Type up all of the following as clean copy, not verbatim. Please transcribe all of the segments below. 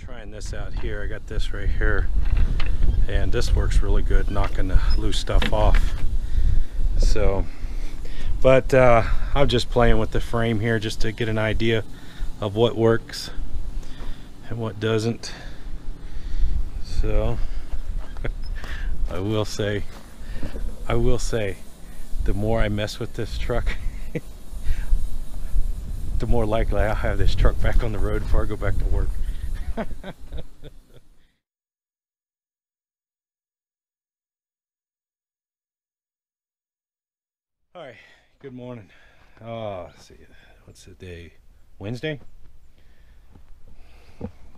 Trying this out here. I got this right here, and this works really good, knocking the loose stuff off. So, but I'm just playing with the frame here just to get an idea of what works and what doesn't. So I will say, the more I mess with this truck, the more likely I'll have this truck back on the road before I go back to work. All right, good morning. Let's see, what's the day? Wednesday?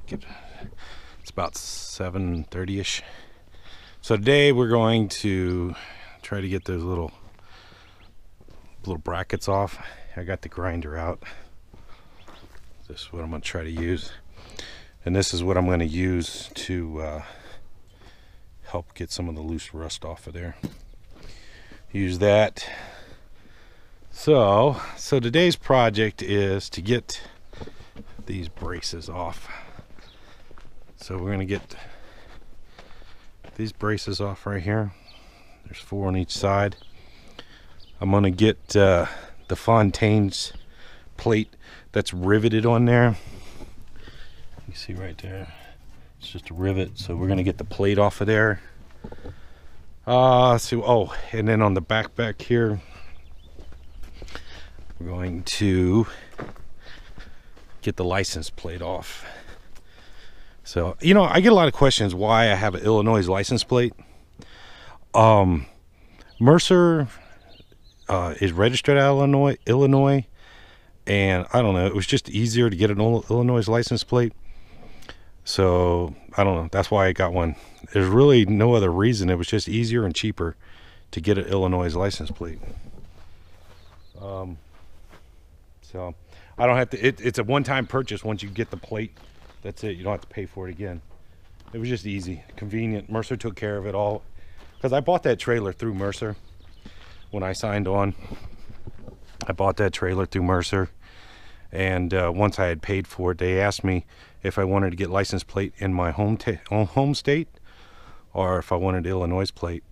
It's about 7:30ish. So today we're going to try to get those little brackets off. I got the grinder out. This is what I'm going to try to use. And this is what I'm going to use to help get some of the loose rust off of there. Use that. So today's project is to get these braces off. So we're going to get these braces off right here. There's 4 on each side. I'm going to get the Fontaine's plate that's riveted on there. You see right there, it's just a rivet. So we're going to get the plate off of there. Oh, and then on the back here, we're going to get the license plate off. So, you know, I get a lot of questions why I have an Illinois license plate. Mercer is registered out of Illinois, and I don't know, it was just easier to get an Illinois license plate. So, I don't know, that's why I got one. There's really no other reason. It was just easier and cheaper to get an Illinois license plate. So I don't have to, it's a one-time purchase. Once you get the plate, that's it. You don't have to pay for it again. It was just easy, convenient. Mercer took care of it all, because I bought that trailer through Mercer when I signed on. I bought that trailer through Mercer, and once I had paid for it, they asked me if I wanted to get license plate in my home state, or if I wanted Illinois plate.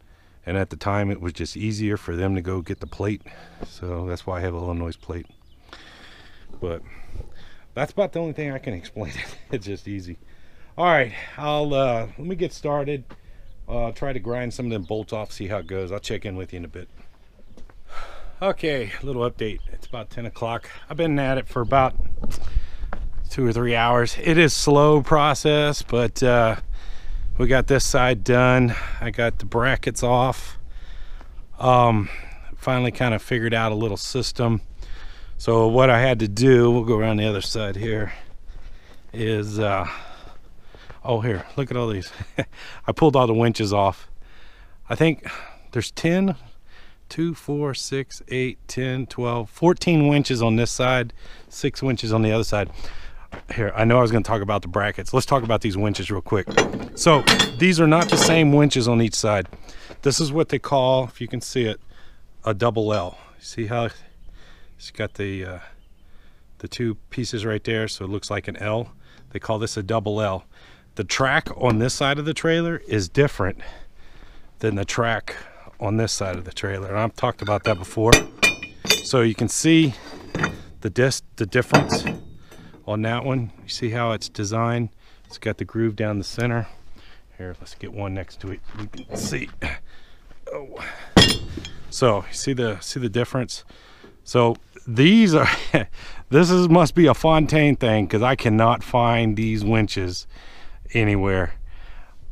And at the time, it was just easier for them to go get the plate, so that's why I have Illinois plate. But that's about the only thing I can explain. It's just easy. All right, let me get started. Try to grind some of them bolts off, see how it goes. I'll check in with you in a bit. Okay, little update. It's about 10 o'clock. I've been at it for about 2 or 3 hours. It is slow process, but we got this side done. I got the brackets off. Finally kind of figured out a little system. So what I had to do, we'll go around the other side here, is oh, here, look at all these. I pulled all the winches off. I think there's 10, 2, 4, 6, 8, 10, 12, 14 winches on this side, 6 winches on the other side. Here, I know I was going to talk about the brackets. Let's talk about these winches real quick. So these are not the same winches on each side. This is what they call, if you can see it, a double L. See how it's got the 2 pieces right there, so it looks like an L. They call this a double L. The track on this side of the trailer is different than the track on this side of the trailer, and I've talked about that before. So you can see the difference on that one. You see how it's designed? It's got the groove down the center. Here, let's get one next to it. You can see. Oh, so you see the difference. So these are must be a Fontaine thing, because I cannot find these winches anywhere.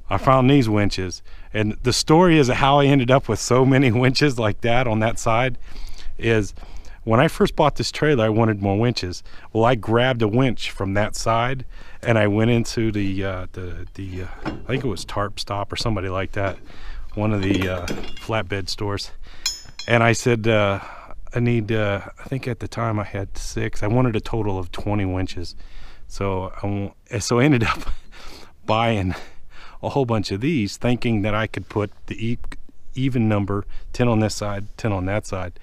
I found these winches, and the story is how I ended up with so many winches like that on that side is when I first bought this trailer, I wanted more winches. Well, I grabbed a winch from that side, and I went into the I think it was Tarp Stop or somebody like that, one of the flatbed stores, and I said, I need, I think at the time I had 6. I wanted a total of 20 winches. So I ended up buying a whole bunch of these, thinking that I could put the even number, 10 on this side, 10 on that side.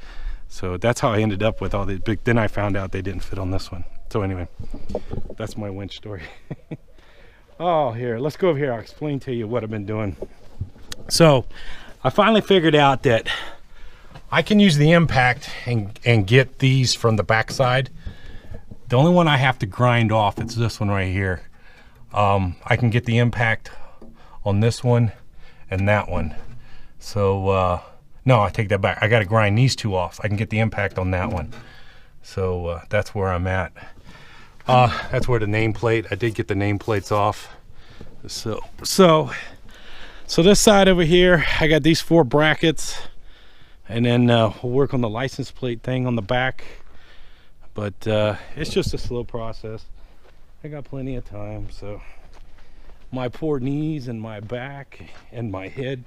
So that's how I ended up with all these. But then I found out they didn't fit on this one. So anyway, that's my winch story. Oh, here, let's go over here. I'll explain to you what I've been doing. So I finally figured out that I can use the impact and get these from the backside. The only one I have to grind off is this one right here. I can get the impact on this one and that one. So no, I take that back. I got to grind these two off. I can get the impact on that one. So that's where I'm at. That's where the nameplate, I did get the nameplates off. So this side over here, I got these 4 brackets, and then we'll work on the license plate thing on the back. But it's just a slow process. I got plenty of time. So my poor knees and my back and my head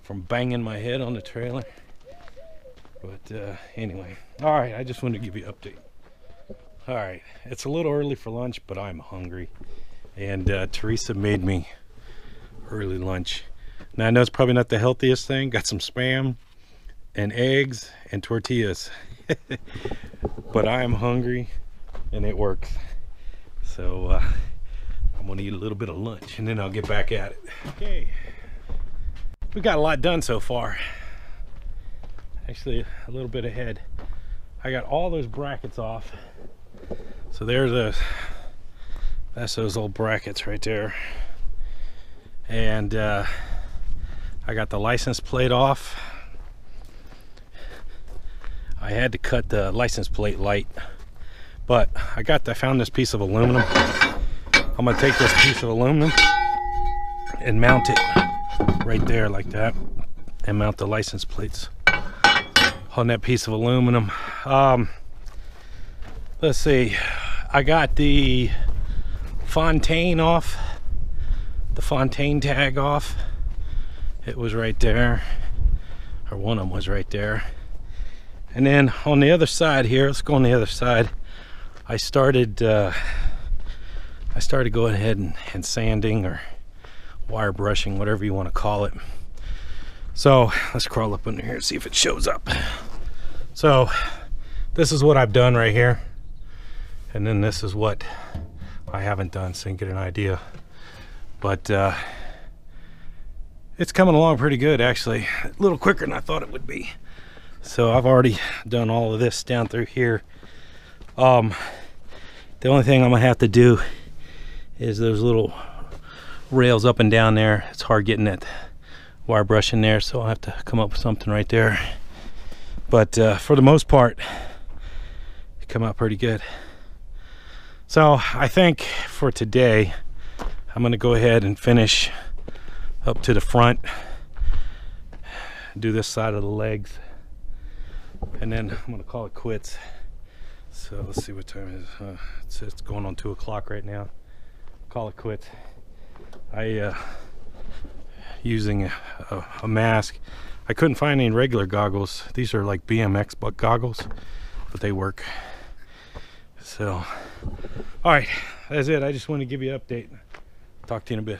from banging my head on the trailer. But anyway, all right, I just wanted to give you an update. All right, it's a little early for lunch, but I'm hungry. And Teresa made me early lunch. Now I know it's probably not the healthiest thing. Got some Spam and eggs and tortillas. But I am hungry and it works. So I'm gonna eat a little bit of lunch and then I'll get back at it. Okay, we got a lot done so far. Actually, a little bit ahead. I got all those brackets off. So there's that's those old brackets right there. And I got the license plate off. I had to cut the license plate light, but I found this piece of aluminum. I'm gonna take this piece of aluminum and mount it right there like that, and mount the license plates on that piece of aluminum. Let's see, I got the Fontaine off, the Fontaine tag off. It was right there, or one of them was right there. And then on the other side here, let's go on the other side. I started going ahead and sanding or wire brushing, whatever you want to call it. So let's crawl up under here and see if it shows up. So this is what I've done right here, and then this is what I haven't done, so you can get an idea. But it's coming along pretty good, actually, a little quicker than I thought it would be. So I've already done all of this down through here. The only thing I'm gonna have to do is those little rails up and down there. It's hard getting that wire brush in there, so I'll have to come up with something right there. But for the most part, it come out pretty good. So I think for today, I'm gonna go ahead and finish up to the front, do this side of the legs, and then I'm gonna call it quits. So let's see what time it is. It's going on 2 o'clock right now. Call it quits. Using a mask. I couldn't find any regular goggles. These are like BMX goggles, but they work. So, all right, that's it. I just want to give you an update. Talk to you in a bit.